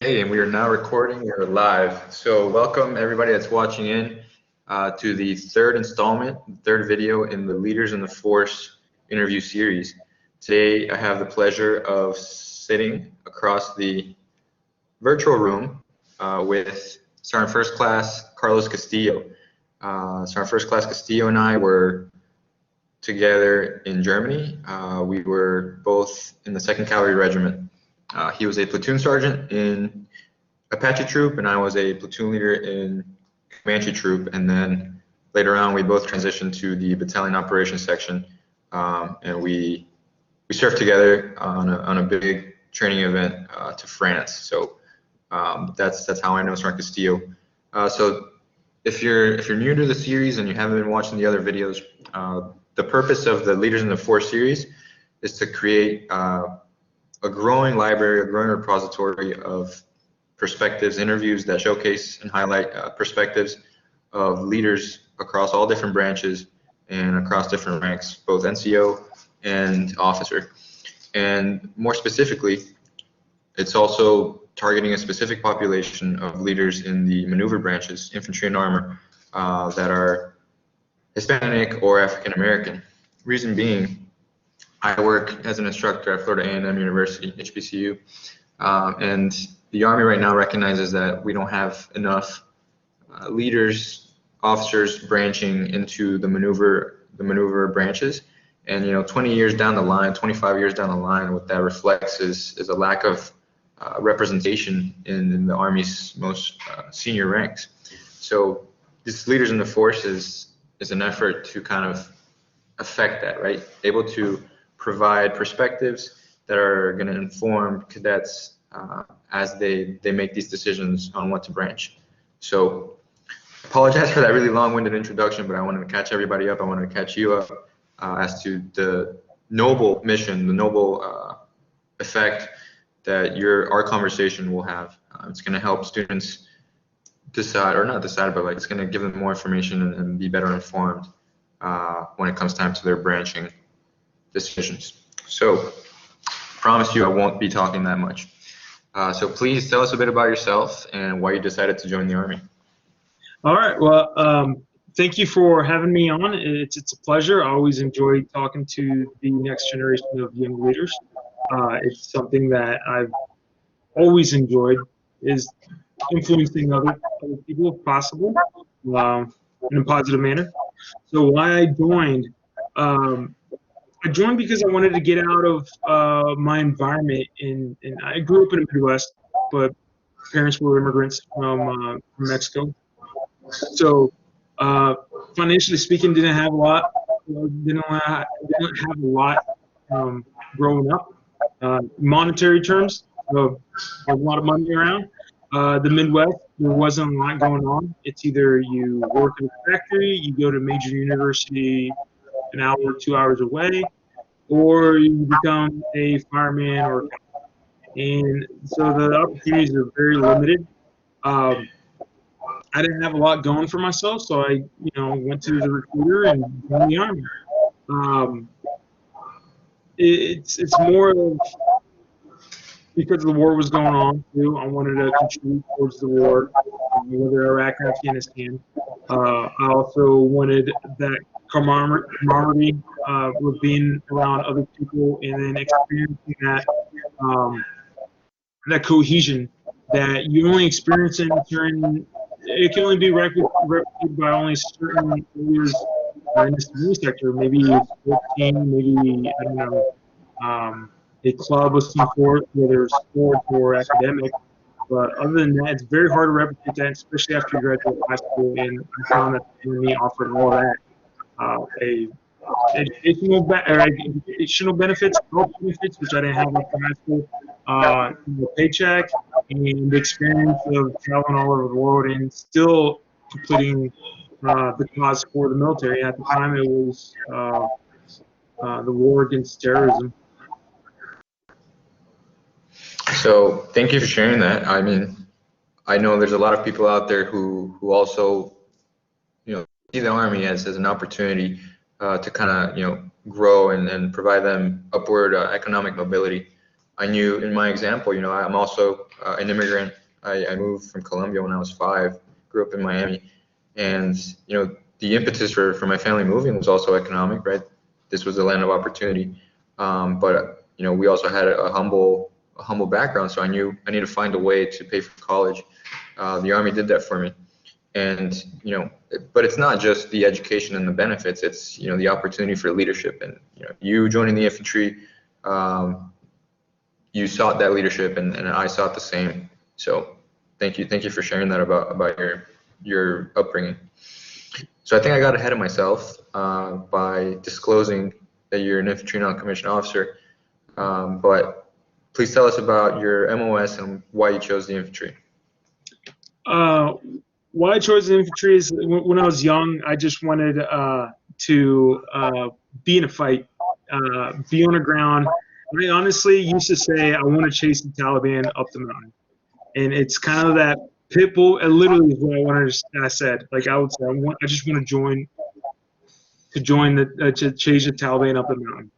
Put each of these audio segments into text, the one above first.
Hey, and we are now recording. We're live. So, welcome everybody that's watching in to the third installment, third video in the Leaders in the Force interview series. Today, I have the pleasure of sitting across the virtual room with Sergeant First Class Carlos Castillo. Sergeant First Class Castillo and I were together in Germany. We were both in the 2nd Cavalry Regiment. He was a platoon sergeant in Apache Troop, and I was a platoon leader in Comanche Troop. And then later on, we both transitioned to the Battalion Operations Section, and we served together on a big training event to France. So that's how I know Sergeant Castillo. So if you're new to the series and you haven't been watching the other videos, the purpose of the Leaders in the Force series is to create a growing library, a growing repository of perspectives, interviews that showcase and highlight perspectives of leaders across all different branches and across different ranks, both NCO and officer. And more specifically, it's also targeting a specific population of leaders in the maneuver branches, infantry and armor, that are Hispanic or African American. Reason being, I work as an instructor at Florida A&M University, HBCU, and the Army right now recognizes that we don't have enough leaders, officers branching into the maneuver branches. And 20 years down the line, 25 years down the line, what that reflects is a lack of representation in the Army's most senior ranks. So this Leaders in the Force is an effort to kind of affect that, right? Able to provide perspectives that are going to inform cadets as they make these decisions on what to branch. So apologize for that really long-winded introduction, but I wanted to catch everybody up. I wanted to catch you up as to the noble mission, the noble effect that our conversation will have. It's going to help students decide, or not decide, but like it's going to give them more information and be better informed when it comes time to their branching decisions. So, promise you I won't be talking that much. So please tell us a bit about yourself and why you decided to join the Army. All right. Well, thank you for having me on. It's a pleasure. I always enjoy talking to the next generation of young leaders. It's something that I've always enjoyed, is influencing other people if possible, in a positive manner. So why I joined, I joined because I wanted to get out of my environment. And I grew up in the Midwest, but parents were immigrants from Mexico. So financially speaking, didn't have a lot. Didn't have a lot growing up. Monetary terms, a lot of money around. The Midwest, there wasn't a lot going on. It's either you work in a factory, you go to a major university an hour or 2 hours away, or you become a fireman or a cop. And so the opportunities are very limited. I didn't have a lot going for myself, so I, went to the recruiter and joined the Army. Um, it's more of because the war was going on too. I wanted to contribute towards the war, whether Iraq or Afghanistan. I also wanted that camaraderie with being around other people and then experiencing that cohesion that you only experience in certain. It can only be replicated by only certain areas in the civilian sector. Maybe sports team, maybe I don't know, a club of some sort, whether sports or academic. But other than that, it's very hard to replicate that, especially after you graduate high school. And I found that the Army offered all of that. A educational benefits, health benefits, which I didn't have after high school, the paycheck, and the experience of traveling all over the world and still completing the cause for the military. At the time, it was the war against terrorism. So thank you for sharing that. I mean, I know there's a lot of people out there who also, see the Army as an opportunity to kind of, grow and provide them upward economic mobility. I knew in my example, I'm also an immigrant. I moved from Colombia when I was 5, grew up in Miami, and the impetus for my family moving was also economic, right? This was a land of opportunity, but we also had a humble background, so I knew I need to find a way to pay for college. The Army did that for me, and but it's not just the education and the benefits. It's the opportunity for leadership, and you joining the infantry. You sought that leadership, and I sought the same. So thank you for sharing that about your upbringing. So I think I got ahead of myself by disclosing that you're an infantry non-commissioned officer. But please tell us about your MOS and why you chose the infantry. Why I chose the infantry is when I was young, I just wanted to be in a fight, be on the ground. I honestly used to say I want to chase the Taliban up the mountain, and it's kind of that pit bull. It literally is what I wanted. I said, like I would say, I just want to chase the Taliban up the mountain.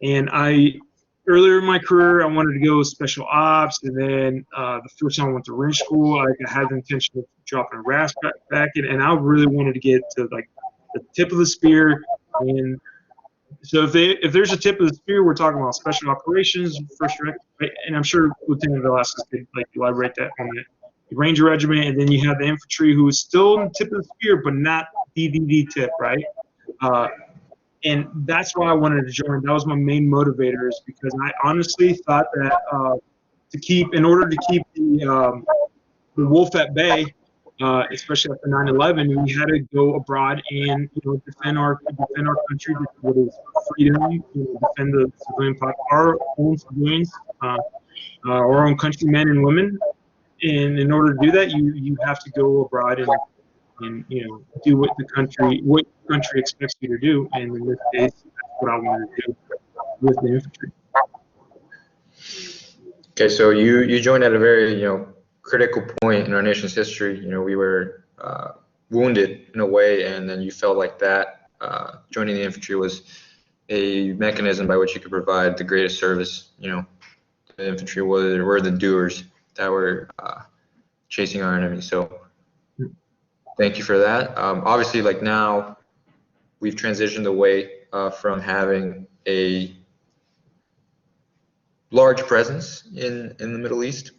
And earlier in my career, I wanted to go special ops, and then the first time I went to range school, I had the intention of dropping a RAS back in, and I really wanted to get to like the tip of the spear. And so if there's a tip of the spear, we're talking about special operations, first direct, right? And I'm sure Lieutenant Velasquez could like elaborate that on that. The Ranger Regiment, and then you have the infantry, who is still on the tip of the spear, but not DDD tip, right? And that's why I wanted to join. That was my main motivator, is because I honestly thought that in order to keep the wolf at bay, especially after 9/11, we had to go abroad and defend our country, what is freedom, defend the civilian our own civilians, our own countrymen and women. And in order to do that, you have to go abroad and do what the country expects you to do. And in this case, that's what I wanted to do with the infantry. Okay, so you joined at a very critical point in our nation's history. We were wounded in a way, and then you felt like that joining the infantry was a mechanism by which you could provide the greatest service. The infantry were the doers that were chasing our enemies. So thank you for that. Obviously, like now, we've transitioned away from having a large presence in the Middle East,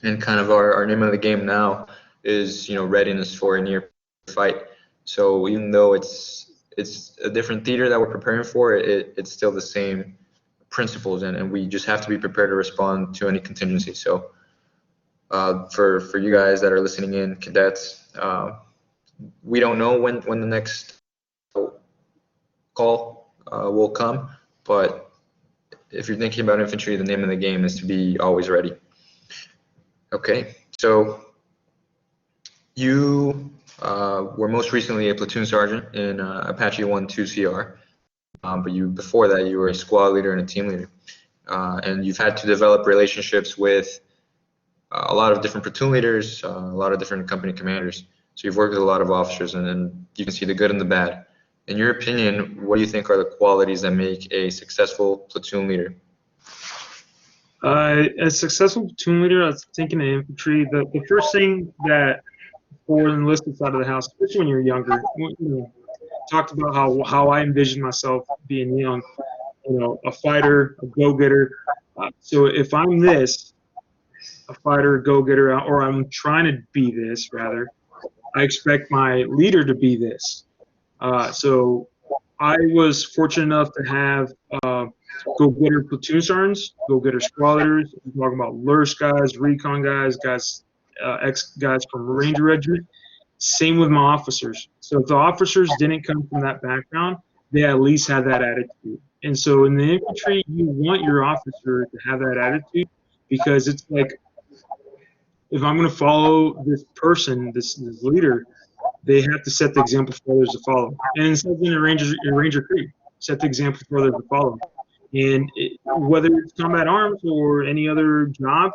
and kind of our name of the game now is readiness for a near fight. So even though it's a different theater that we're preparing for, it's still the same principles, and we just have to be prepared to respond to any contingency. So for you guys that are listening in, cadets, we don't know when the next call will come, but if you're thinking about infantry, the name of the game is to be always ready. Okay, so you were most recently a platoon sergeant in Apache 1-2 CR, but before that you were a squad leader and a team leader, and you've had to develop relationships with a lot of different platoon leaders, a lot of different company commanders. So you've worked with a lot of officers, and then you can see the good and the bad. In your opinion, what do you think are the qualities that make a successful platoon leader? A successful platoon leader, I was thinking of infantry. The first thing that for the enlisted side of the house, especially when you're younger, talked about how I envisioned myself being young, a fighter, a go-getter. So if I'm this, a fighter, a go-getter, or I'm trying to be this, rather, I expect my leader to be this. So I was fortunate enough to have go-getter platoon sergeants, go-getter squad leaders. We're talking about LURS guys, recon guys, ex-guys from Ranger Regiment. Same with my officers. So if the officers didn't come from that background, they at least had that attitude. And so in the infantry, you want your officer to have that attitude, because it's like, if I'm going to follow this person, this leader, they have to set the example for others to follow. And instead of in Ranger Creek, set the example for others to follow. And whether it's combat arms or any other job,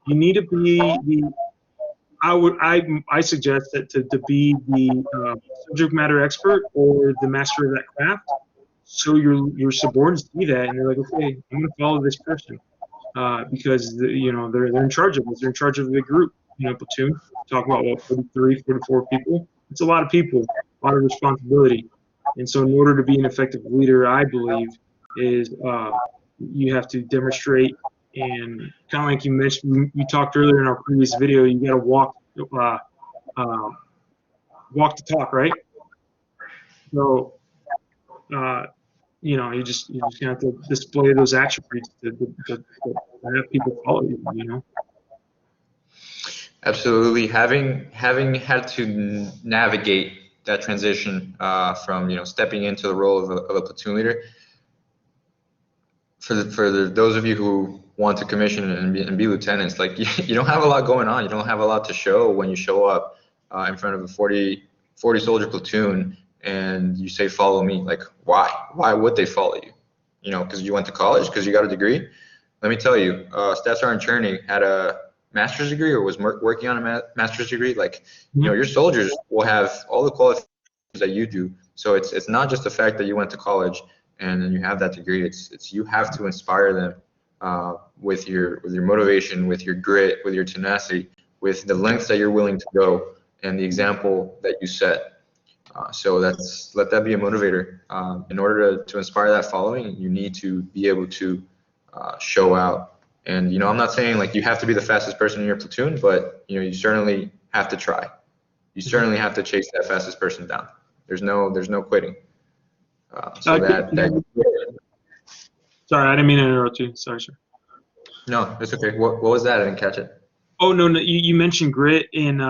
you need to be I suggest that to be the subject matter expert or the master of that craft, so your subordinates see that and they're like, okay, I'm going to follow this person. because they're in charge of us. They're in charge of the group. Platoon. Talk about 43, 44 people. It's a lot of people, a lot of responsibility. And so, in order to be an effective leader, I believe is you have to demonstrate, and kind of like you mentioned, we talked earlier in our previous video. You got to walk the talk, right? So, you just have to display those attributes to have people follow you. Absolutely. Having had to navigate that transition from stepping into the role of a platoon leader, for those of you who want to commission and be lieutenants, like you don't have a lot going on. You don't have a lot to show when you show up in front of a 40 soldier platoon and you say, follow me. Like, why would they follow you? Because you went to college, because you got a degree. Let me tell you, Staff Sergeant Cherney had a master's degree or was working on a master's degree. Like, your soldiers will have all the qualifications that you do. So it's not just the fact that you went to college and then you have that degree. It's you have to inspire them with your motivation, with your grit, with your tenacity, with the lengths that you're willing to go, and the example that you set. So let that be a motivator. In order to inspire that following, you need to be able to show out. And I'm not saying like you have to be the fastest person in your platoon, but you certainly have to try. You certainly have to chase that fastest person down. There's no quitting. Sorry, I didn't mean to interrupt you. Sorry, sir. No, it's okay. What was that? I didn't catch it. Oh no, you mentioned grit, and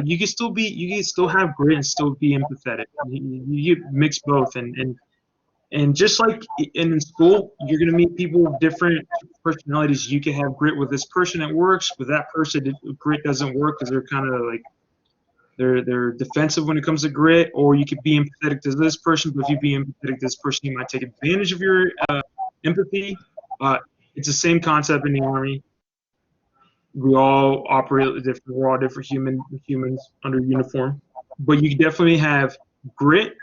you can still have grit and still be empathetic. You mix both, and just like in school, you're gonna meet people with different personalities. You can have grit with this person that works, with that person grit doesn't work because they're kind of like they're defensive when it comes to grit. Or you could be empathetic to this person, but if you be empathetic to this person, you might take advantage of your empathy. It's the same concept in the Army. We all operate different. We're all different humans under uniform, but you can definitely have grit,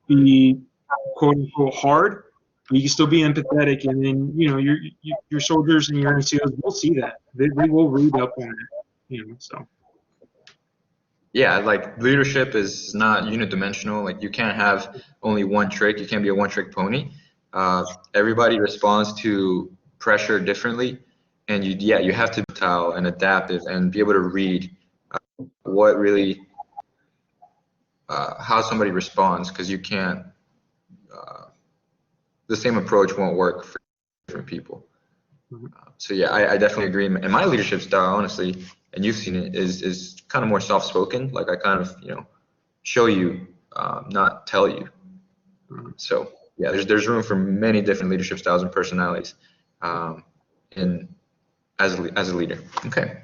be quote unquote hard. But you can still be empathetic, and then your soldiers and your NCOs will see that. They will read up on it. So. Yeah, like leadership is not unidimensional. Like you can't have only one trick. You can't be a one-trick pony. Everybody responds to pressure differently. And you have to be agile and adaptive and be able to read what really, how somebody responds, because you can't, the same approach won't work for different people. So yeah, I definitely agree. And my leadership style, honestly, and you've seen it, is kind of more soft-spoken. Like I kind of, show you, not tell you. So yeah, there's room for many different leadership styles and personalities. As a leader. Okay,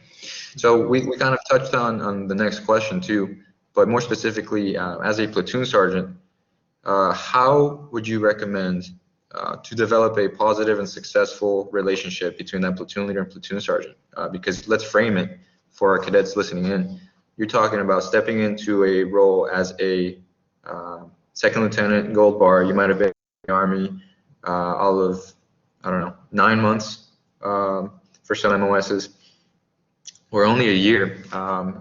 so we kind of touched on the next question too, but more specifically, as a platoon sergeant, how would you recommend to develop a positive and successful relationship between that platoon leader and platoon sergeant? Because let's frame it for our cadets listening in. You're talking about stepping into a role as a second lieutenant gold bar. You might have been in the Army all of, 9 months. For some MOSs, or only a year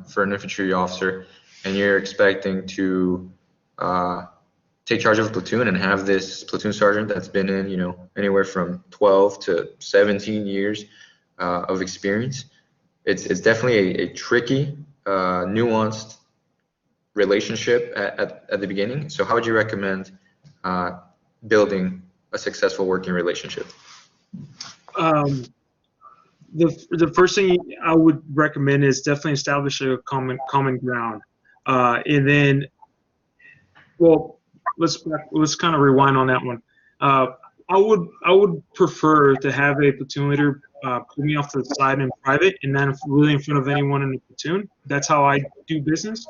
for an infantry officer, and you're expecting to take charge of a platoon and have this platoon sergeant that's been in, anywhere from 12 to 17 years of experience. It's definitely a tricky, nuanced relationship at the beginning. So how would you recommend building a successful working relationship? The first thing I would recommend is definitely establish a common ground, and then, well, let's kind of rewind on that one. I would prefer to have a platoon leader pull me off to the side in private, and then really in front of anyone in the platoon. That's how I do business,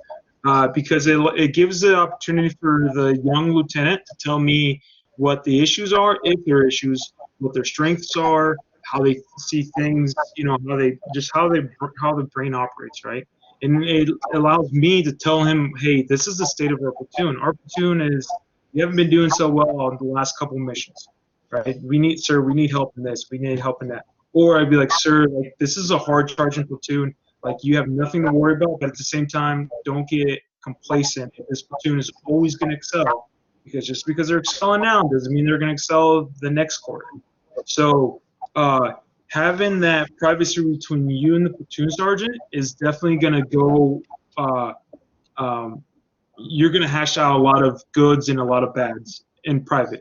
because it gives the opportunity for the young lieutenant to tell me what the issues are, if there are issues, what their strengths are, how they see things, how the brain operates, right? And it allows me to tell him, hey, this is the state of our platoon. Our platoon we haven't been doing so well on the last couple of missions, right? We need help in this. We need help in that. Or I'd be like, sir, like this is a hard charging platoon. Like you have nothing to worry about, but at the same time, don't get complacent. This platoon is always going to excel, because just because they're excelling now doesn't mean they're going to excel the next quarter. So having that privacy between you and the platoon sergeant is definitely going to go. You're going to hash out a lot of goods and a lot of bads in private.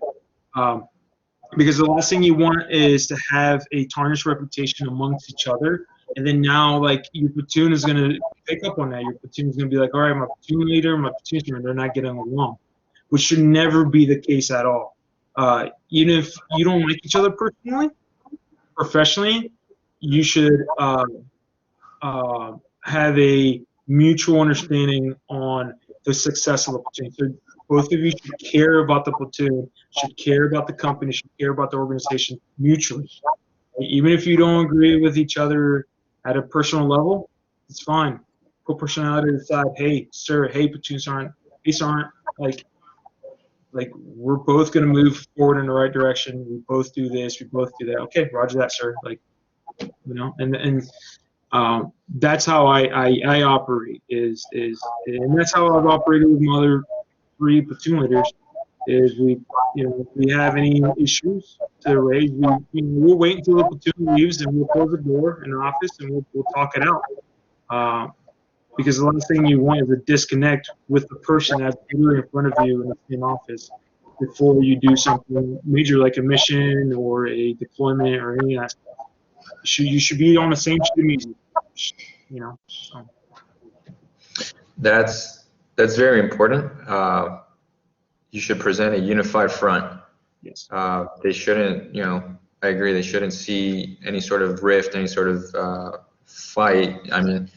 Because the last thing you want is to have a tarnished reputation amongst each other, and then now like your platoon is going to pick up on that. Your platoon is going to be like, all right, my platoon leader, my platoon leader, they're not getting along, which should never be the case at all. Even if you don't like each other personally, professionally, you should have a mutual understanding on the success of the platoon. So both of you should care about the platoon, should care about the company, should care about the organization mutually. Even if you don't agree with each other at a personal level, it's fine. Put personality aside. Hey, sir. Hey, platoon sergeant. Hey, sergeant. Like we're both going to move forward in the right direction. We both do this. We both do that. Okay, roger that, sir. Like, and that's how I operate. And that's how I've operated with my other 3 platoon leaders. Is we, if we have any issues to raise, we'll wait until the platoon leaves and we'll close the door in the office and we'll talk it out. Because the last thing you want is a disconnect with the person that's in front of you in the same office before you do something major like a mission or a deployment or any of that stuff. You should be on the same sheet of music, So. That's very important. You should present a unified front. Yes. They shouldn't, I agree. They shouldn't see any sort of rift, any sort of fight. I mean,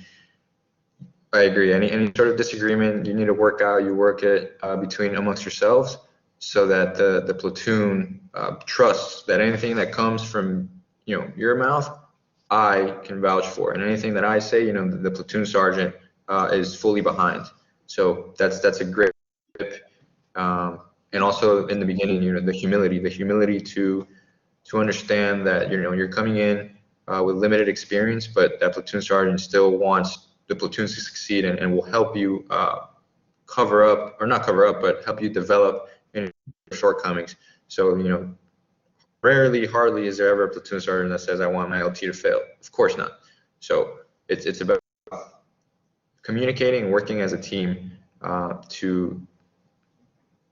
I agree. Any sort of disagreement, you need to work out. You work it between amongst yourselves, so that the platoon trusts that anything that comes from your mouth, I can vouch for, and anything that I say, the platoon sergeant is fully behind. So that's a great tip. And also in the beginning, the humility to understand that you're coming in with limited experience, but that platoon sergeant still wants the platoon to succeed and will help you cover up, or not cover up, but help you develop your shortcomings. So hardly is there ever a platoon sergeant that says, I want my LT to fail. Of course not. So it's about communicating and working as a team to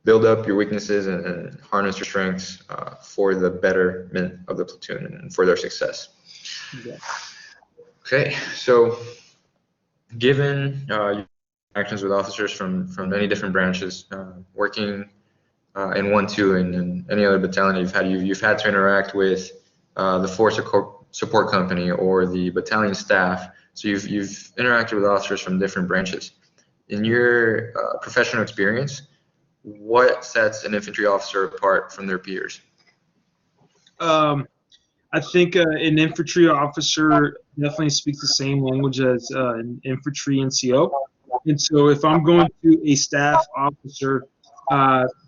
build up your weaknesses and harness your strengths for the betterment of the platoon and for their success. Yeah. Okay, so given your interactions with officers from many different branches, working in 1-2 and any other battalion you've had to interact with the force support company or the battalion staff. So you've interacted with officers from different branches. In your professional experience, what sets an infantry officer apart from their peers? I think an infantry officer definitely speaks the same language as an infantry NCO. And so if I'm going to a staff officer,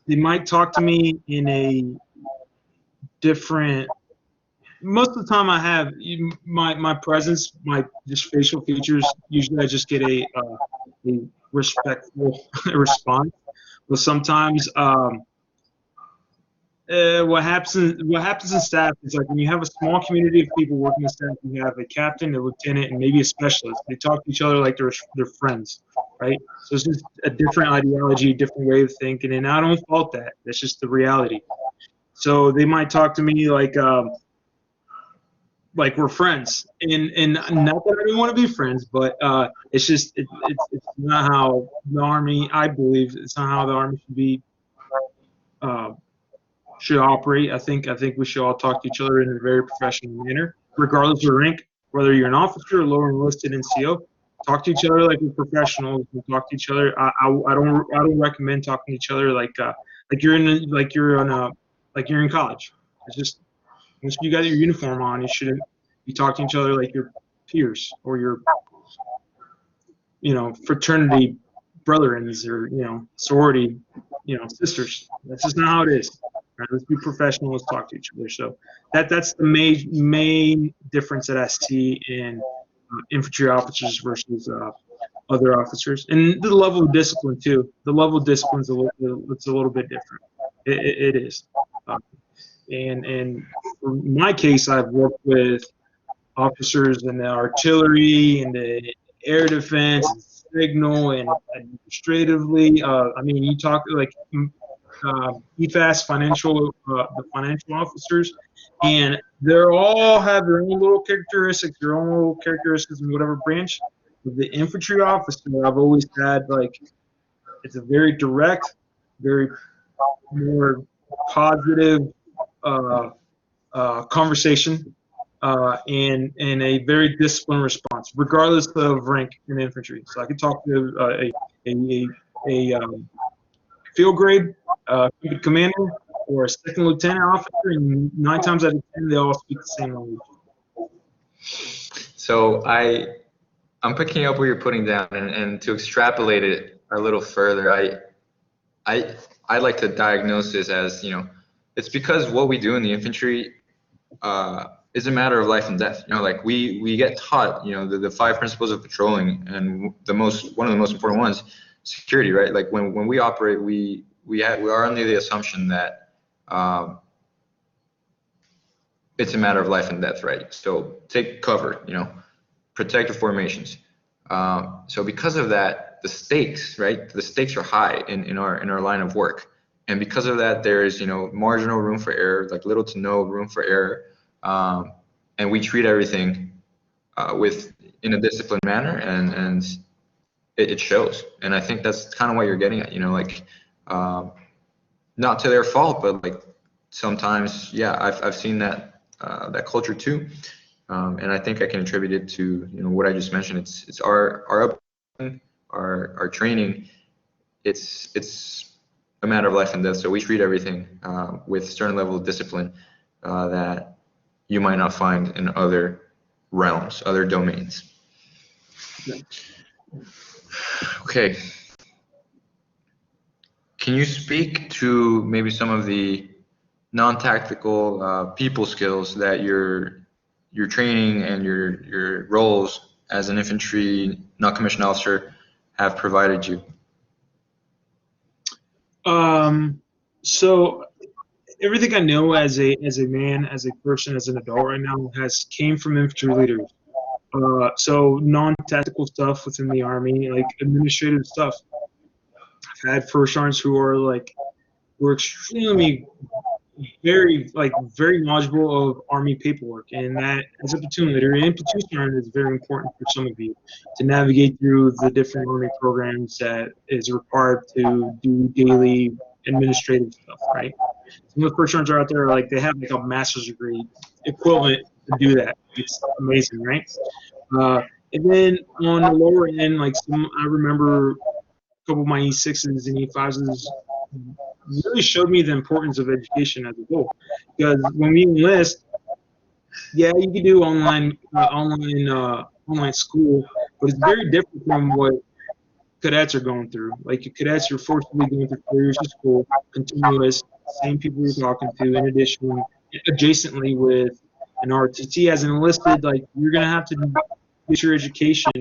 they might talk to me in a different. Most of the time, I have my presence, my just facial features. Usually, I just get a respectful response. But sometimes, what happens in staff is like when you have a small community of people working in staff, you have a captain, a lieutenant, and maybe a specialist. They talk to each other like they're friends, right? So it's just a different ideology, a different way of thinking, and I don't fault that. That's just the reality. So they might talk to me like we're friends, and not that I don't want to be friends, but it's just it's not how the Army, I believe, it's not how the Army should be. Should operate. I think we should all talk to each other in a very professional manner, regardless of rank, whether you're an officer or lower enlisted NCO. Talk to each other like we're professionals. We talk to each other. I don't recommend talking to each other like you're in college. It's just once you got your uniform on, you shouldn't be talking to each other like your peers or your fraternity brethrens or sorority sisters. That's just not how it is. Right? Let's be professional. Let's talk to each other. So that's the main difference that I see in infantry officers versus other officers, and the level of discipline too. The level of discipline is it's a little bit different. It is, and for my case, I've worked with officers in the artillery and the air defense, and signal, and administratively. I mean, you talk like EFAS the financial officers, and they're all have their own little characteristics, in whatever branch. With the infantry officer, I've always had like it's a very direct, very more positive conversation and a very disciplined response, regardless of rank in infantry. So I could talk to a field grade commander or a second lieutenant officer, and 9 times out of 10 they all speak the same language. So I'm picking up what you're putting down, and to extrapolate it a little further, I like to diagnose this as, it's because what we do in the infantry is a matter of life and death. Like we get taught, the 5 principles of patrolling, and one of the most important ones, security, right? Like when we operate, we are under the assumption that it's a matter of life and death, right? So take cover, protect your formations. So because of that, the stakes, right? The stakes are high in our line of work, and because of that, there is marginal room for error, like little to no room for error, and we treat everything in a disciplined manner, and it shows. And I think that's kind of what you're getting at, like not to their fault, but like sometimes, yeah, I've seen that culture too. And I think I can attribute it to what I just mentioned. It's our upbringing, our training. It's a matter of life and death. So we treat everything with a certain level of discipline that you might not find in other realms, other domains. Okay. Can you speak to maybe some of the non-tactical people skills that your training and your roles as an infantry non-commissioned officer have provided you? So everything I know as a man, as a person, as an adult right now came from infantry leaders. So non-tactical stuff within the Army, like administrative stuff. I've had first sergeants who are extremely very knowledgeable of Army paperwork, and that as a platoon leader and platoon sergeant is very important for some of you to navigate through the different Army programs that is required to do daily administrative stuff, right? Some of the first sergeants are out there they have a master's degree equivalent to do that. It's amazing, right? And then on the lower end, I remember a couple of my E6s and E5s really showed me the importance of education as a whole. Because when we enlist, yeah, you can do online school, but it's very different from what cadets are going through. Like cadets are forcibly going through 4 years of school, continuous, same people you're talking to. In addition, adjacently with an RTT as an enlisted, you're gonna have to get your education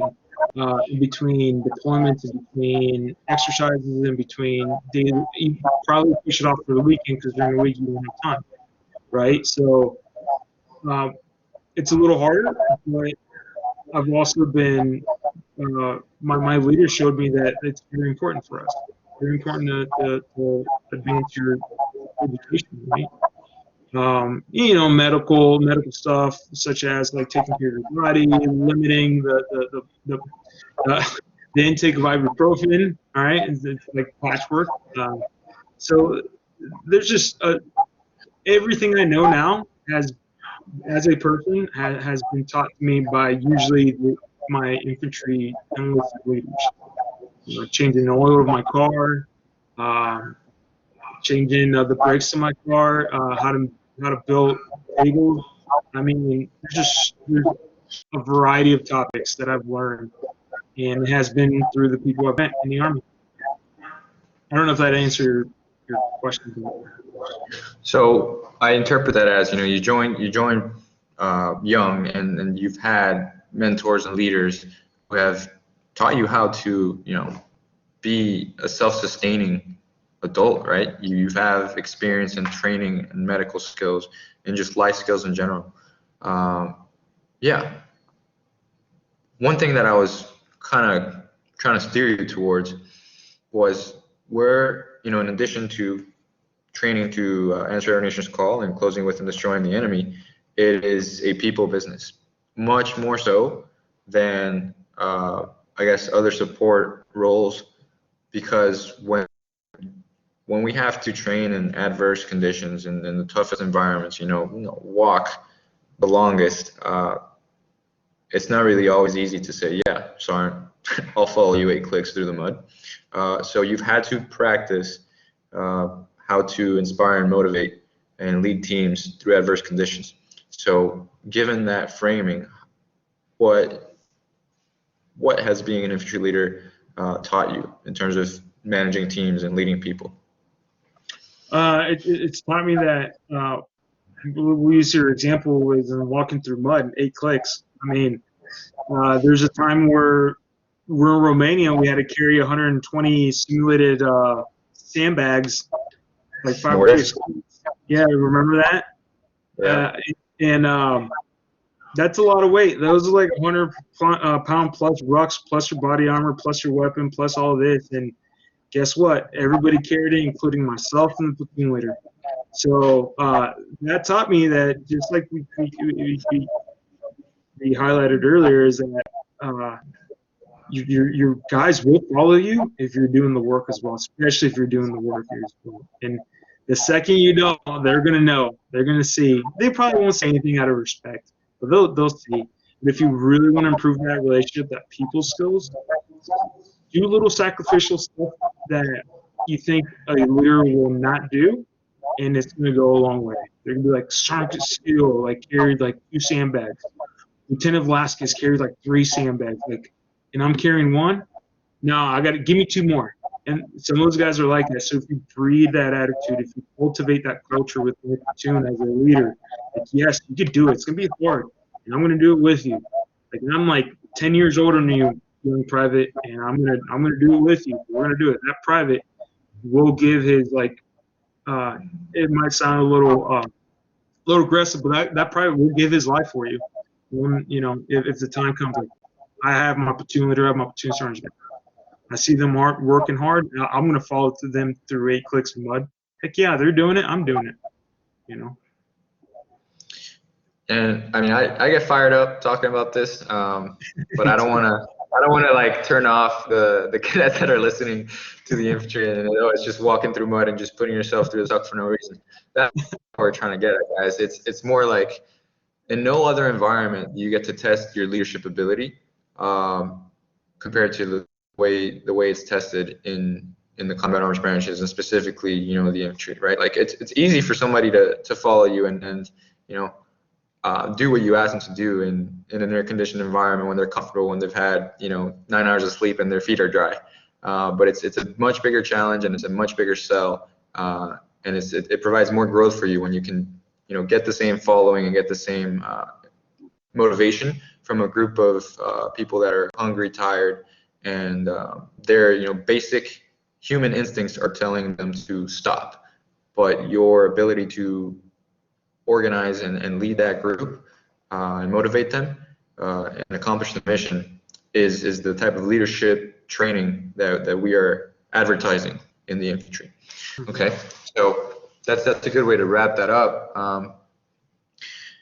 in between deployments, in between exercises, in between daily. You probably push it off for the weekend because during the week you don't have time, right? So it's a little harder, but I've also been my leader showed me that it's very important for us. Very important to advance your education, right? Medical stuff such as taking care of your body, limiting the intake of ibuprofen. All right, it's like patchwork. So there's just everything I know now as a person has been taught to me by usually my infantry enlisted leaders. Changing the oil of my car, changing the brakes of my car, how to build cables. I mean, there's a variety of topics that I've learned, and it has been through the people I've met in the Army. I don't know if that answered your questions. So I interpret that as, you joined young, and you've had mentors and leaders who have taught you how to, be a self-sustaining adult, right? You have experience in training and medical skills and just life skills in general. Yeah. One thing that I was kind of trying to steer you towards was where, in addition to training to answer our nation's call and closing with and destroying the enemy, it is a people business, much more so than, I guess, other support roles, because when we have to train in adverse conditions and in the toughest environments, walk the longest, it's not really always easy to say, yeah, sorry, I'll follow you 8 clicks through the mud. So you've had to practice how to inspire and motivate and lead teams through adverse conditions. So given that framing, what has being an infantry leader taught you in terms of managing teams and leading people? It's taught me that we use your example with walking through mud, 8 clicks. I mean, there's a time where we're in Romania, we had to carry 120 simulated sandbags, like 5 or 6. Yeah, remember that? Yeah. And that's a lot of weight. Those are like 100-pound plus rucks, plus your body armor, plus your weapon, plus all this. And guess what? Everybody carried it, including myself and the platoon leader. So that taught me that, just like we highlighted earlier, is that your guys will follow you if you're doing the work as well, especially if you're doing the work as well. And the second you don't, they're going to know. They're going to see. They probably won't say anything out of respect, but they'll see. And if you really want to improve that relationship, that people skills, do little sacrificial stuff that you think a leader will not do, and it's going to go a long way. They're going to be like, Sergeant Castillo, like, carried like 2 sandbags. Lieutenant Velasquez carried like 3 sandbags. Like, and I'm carrying 1. No, I got to give me 2 more. And some of those guys are like that. So if you breed that attitude, if you cultivate that culture within the platoon as a leader, like, yes, you can do it. It's going to be hard, and I'm going to do it with you. Like, I'm like 10 years older than you, young private, and I'm gonna do it with you. We're gonna do it. That private will give his, like, it might sound a little aggressive, but that private will give his life for you. When, if the time comes, like, I have my platoon leader, I have my platoon sergeant. I see them working hard. I'm gonna follow them through 8 clicks of mud. Heck yeah, they're doing it. I'm doing it. And I mean, I get fired up talking about this, but I don't want to like turn off the cadets that are listening to the infantry, and it's just walking through mud and just putting yourself through the suck for no reason. That's what we're trying to get at, guys. It's more like, in no other environment you get to test your leadership ability compared to the way it's tested in the combat arms branches, and specifically, the infantry, right? Like, it's easy for somebody to follow you and do what you ask them to do in an air-conditioned environment, when they're comfortable, when they've had 9 hours of sleep and their feet are dry. But it's a much bigger challenge, and it's a much bigger sell, and it provides more growth for you when you can get the same following and get the same motivation from a group of people that are hungry, tired, and their basic human instincts are telling them to stop. But your ability to organize and lead that group and motivate them and accomplish the mission is the type of leadership training that we are advertising in the infantry. Okay, so that's a good way to wrap that up.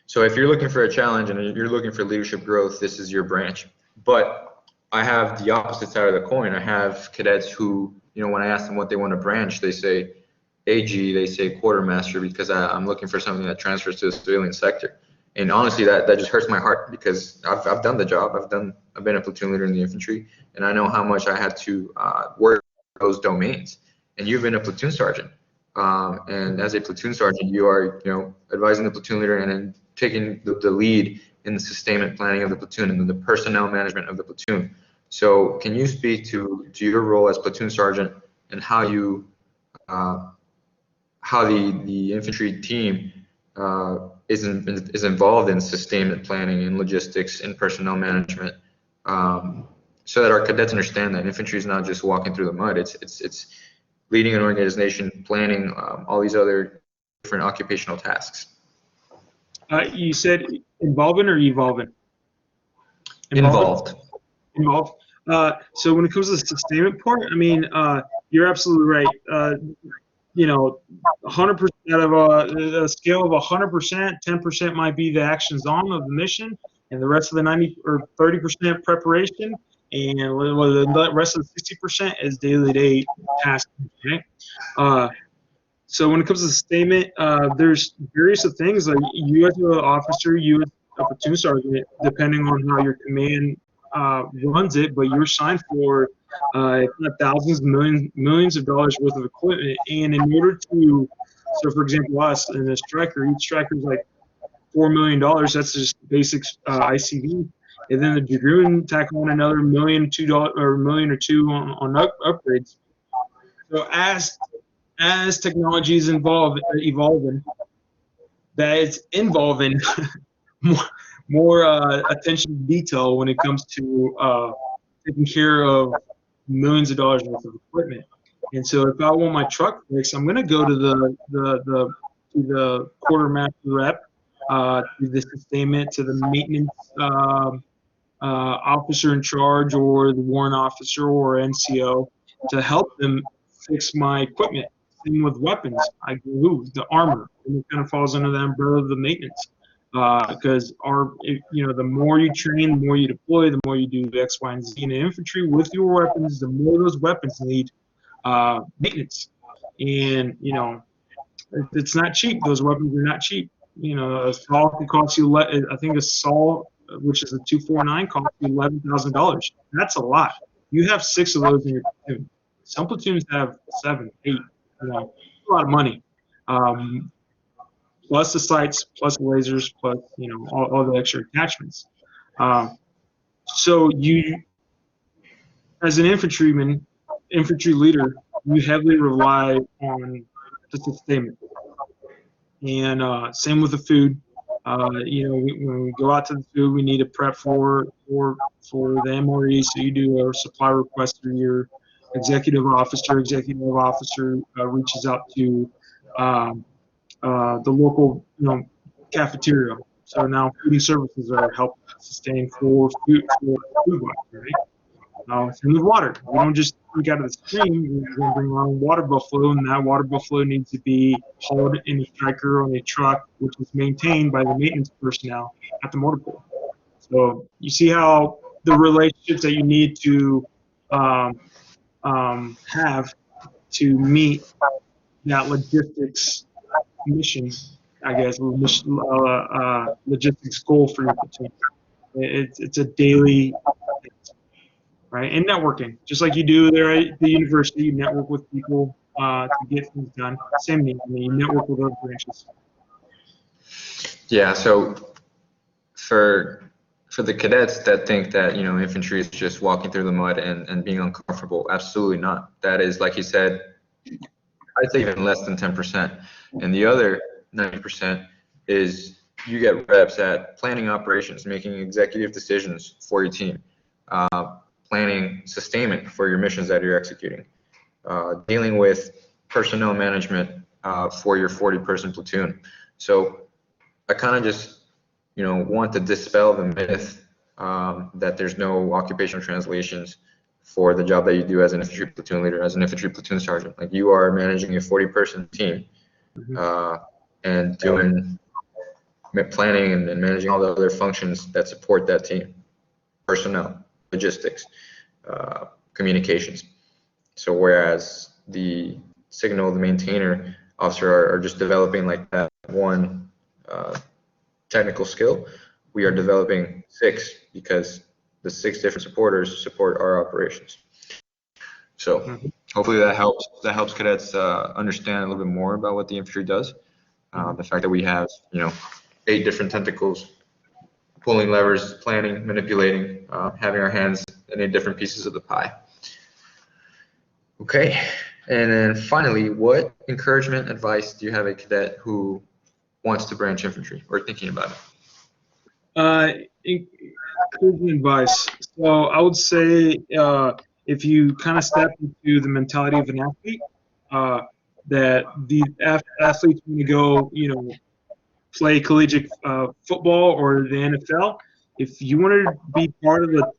So if you're looking for a challenge and you're looking for leadership growth, this is your branch. But I have the opposite side of the coin. I have cadets who, when I ask them what they want to branch, they say AG, they say quartermaster, because I'm looking for something that transfers to the civilian sector. And honestly, that just hurts my heart, because I've done the job. I've been a platoon leader in the infantry, and I know how much I had to work those domains. And you've been a platoon sergeant, and as a platoon sergeant, you are advising the platoon leader and then taking the lead in the sustainment planning of the platoon and the personnel management of the platoon. So can you speak to your role as platoon sergeant and how you how the infantry team is involved in sustainment planning and logistics and personnel management, so that our cadets understand that infantry is not just walking through the mud. It's leading an organization, planning all these other different occupational tasks. You said involvement or evolving? Involved. Involved. So when it comes to the sustainment part, I mean, you're absolutely right. 100% out of a scale of 100%, 10% might be the actions on of the mission, and the rest of the 90 or 30% preparation, and the rest of the 60% is daily tasks. Right? So when it comes to sustainment, there's various of things like you as an officer, you as a platoon sergeant, depending on how your command runs it, but you're signed for if not thousands, millions of dollars worth of equipment. And in order to, so for example, us and a striker, each striker is like $4 million. That's just basic ICV. And then the dragoon tack on another $1 million, $2 or $1 million or $2 on upgrades. So as technology is evolving, that it's involving more attention to detail when it comes to taking care of millions of dollars worth of equipment. And so if I want my truck fixed, I'm going to go to the quartermaster rep, to the sustainment, to the maintenance officer in charge, or the warrant officer or NCO, to help them fix my equipment. Same with weapons. I go, the armor, and it kind of falls under the umbrella of the maintenance. Because the more you train, the more you deploy, the more you do X, Y, and Z in infantry with your weapons, the more those weapons need maintenance. And it's not cheap. Those weapons are not cheap. A saw can cost you. I think a saw, which is a 249, costs you $11,000. That's a lot. You have 6 of those in your platoon. Some platoons have 7, 8. A lot of money. Plus the sights, plus the lasers, plus all the extra attachments. So you, as an infantryman, infantry leader, you heavily rely on the sustainment. And same with the food. When we go out to the food, we need to prep for the MRE. So you do a supply request through your executive officer. Executive officer reaches out to the local cafeteria. So now food and services are helping sustain for food wise, right? Same with water. We don't just drink out of the stream. We're going to bring our own water buffalo, and that water buffalo needs to be hauled in a striker on a truck, which is maintained by the maintenance personnel at the motor pool. So you see how the relationships that you need to have to meet that logistics mission, I guess, logistics goal for your platoon. It's a daily, right? And networking, just like you do there at the university, you network with people to get things done. Same thing, you network with other branches. Yeah. So for the cadets that think that infantry is just walking through the mud and being uncomfortable, absolutely not. That is, like you said, I'd say even less than 10%. And the other 90% is you get reps at planning operations, making executive decisions for your team, planning sustainment for your missions that you're executing, dealing with personnel management for your 40-person platoon. So I kind of just want to dispel the myth that there's no occupational translations for the job that you do as an infantry platoon leader, as an infantry platoon sergeant. Like, you are managing a 40-person team and doing planning and managing all the other functions that support that team: personnel, logistics, communications. So whereas the signal, the maintainer officer are just developing like that one technical skill, we are developing 6, because the 6 different supporters support our operations. So hopefully that helps cadets understand a little bit more about what the infantry does. The fact that we have 8 different tentacles, pulling levers, planning, manipulating, having our hands in 8 different pieces of the pie. Okay, And then finally, what encouragement advice do you have a cadet who wants to branch infantry or thinking about it? Encouragement advice. So I would say if you kind of step into the mentality of an athlete, uh, that the athletes want to go, play collegiate football or the NFL. If you want to be part of the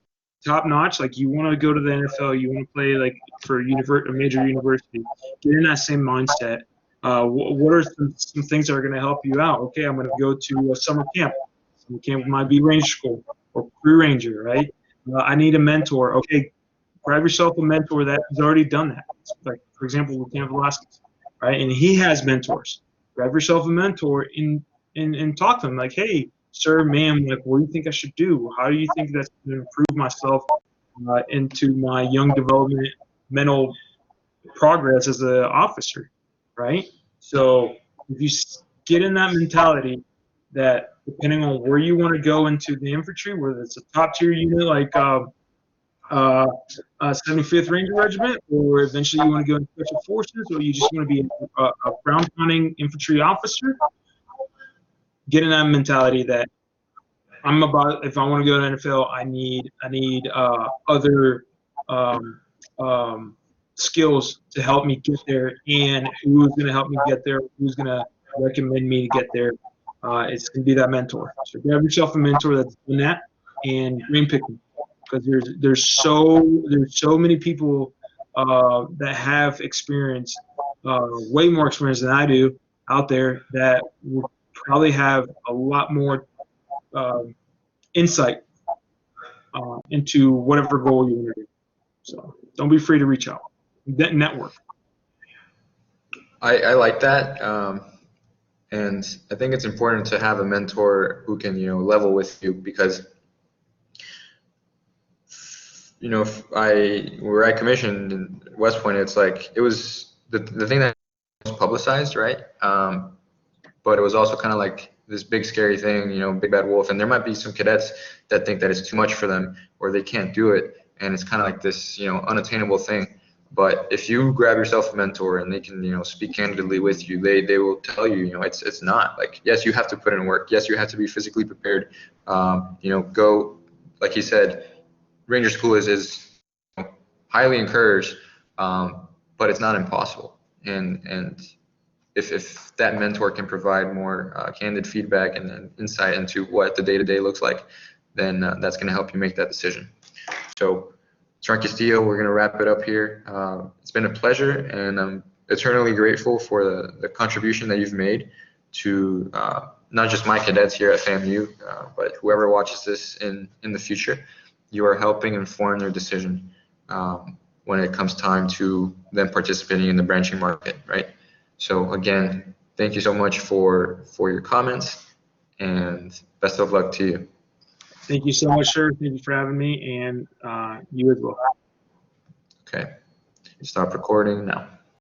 top notch, like you want to go to the NFL, you want to play like for a major university, get in that same mindset. What are some things that are going to help you out? Okay, I'm going to go to a summer camp. Summer camp might be Ranger School or pre-Ranger, right? I need a mentor. Okay, grab yourself a mentor that has already done that. Like, for example, Lieutenant Velasquez, right? And he has mentors. Grab yourself a mentor and talk to them like, hey, sir, ma'am, like, what do you think I should do? How do you think that's going to improve myself into my young development, mental progress as an officer, right? So if you get in that mentality that depending on where you want to go into the infantry, whether it's a top tier unit like 75th Ranger Regiment, or eventually you want to go into Special Forces, or you just want to be a ground pounding infantry officer, get in that mentality that if I want to go to NFL, I need other um, skills to help me get there, and who's going to help me get there, who's going to recommend me to get there. It's going to be that mentor. So grab yourself a mentor that's done that, and green pick them, because there's so many people that have experience, way more experience than I do out there, that would probably have a lot more insight into whatever goal you want to do. So don't be afraid to reach out. Network. I like that. And I think it's important to have a mentor who can, level with you, because, where I commissioned in West Point, it's like, it was the thing that was publicized, right? But it was also kind of like this big scary thing, big bad wolf. And there might be some cadets that think that it's too much for them, or they can't do it. And it's kind of like this, unattainable thing. But if you grab yourself a mentor and they can, speak candidly with you, they will tell you, it's not like, yes, you have to put in work. Yes, you have to be physically prepared. Go, like he said, Ranger School is highly encouraged, but it's not impossible. And if that mentor can provide more candid feedback and insight into what the day-to-day looks like, then that's going to help you make that decision. So, Sergeant Castillo, we're going to wrap it up here. It's been a pleasure, and I'm eternally grateful for the contribution that you've made to not just my cadets here at FAMU, but whoever watches this in the future. You are helping inform their decision when it comes time to them participating in the branching market, right? So again, thank you so much for your comments, and best of luck to you. Thank you so much, sir. Thank you for having me, and you as well. Okay, stop recording now.